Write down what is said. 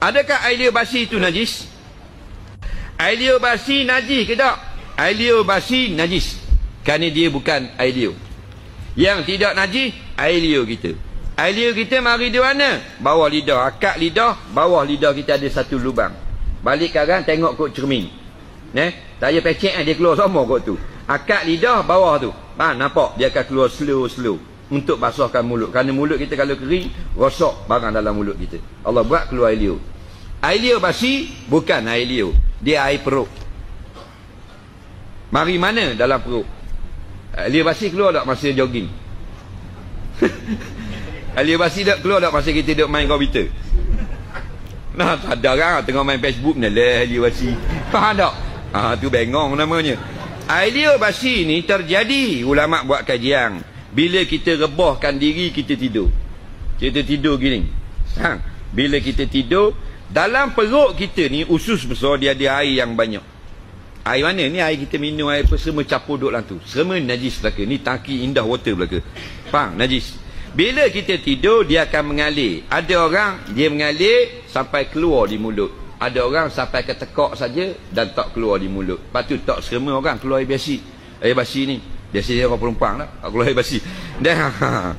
Adakah air liur basi itu najis? Air liur basi najis ke tak? Air liur basi najis, kerana dia bukan air liur. Yang tidak najis air liur kita. Air liur kita mari di mana? Bawah lidah, akak lidah, bawah lidah kita ada satu lubang. Balik kanan tengok kot cermin. Tak payah pecek dia keluar semua kot tu. Akak lidah bawah tu. Nampak dia akan keluar slow untuk basahkan mulut. Kerana mulut kita kalau kering, rosak barang dalam mulut kita. Allah buat keluar air liur. Air liur basi bukan air liur, dia air perut. Mari mana? Dalam perut. Air liur basi keluar tak masa jogging? Air liur basi tak keluar tak masa kita duduk main komputer? Tak ada kan tengah main Facebook ni lah air liur basi. Faham tak? Tu bengong namanya. Air liur basi ni terjadi, ulama buat kajian, bila kita rebahkan diri kita tidur. Kita tidur gini. Bila kita tidur, dalam perut kita ni usus besar, dia ada air yang banyak. Air mana? Ni air kita minum, air apa semua campur duduk dalam tu. Semua najis belaka. Ni tangki indah water belaka. Faham? Najis. Bila kita tidur, dia akan mengalir. Ada orang dia mengalir sampai keluar di mulut. Ada orang sampai ke tekak saja dan tak keluar di mulut. Lepas tu tak semua orang keluar air basi. Air basi ni biasanya orang perempuan lah keluar air basi. Dah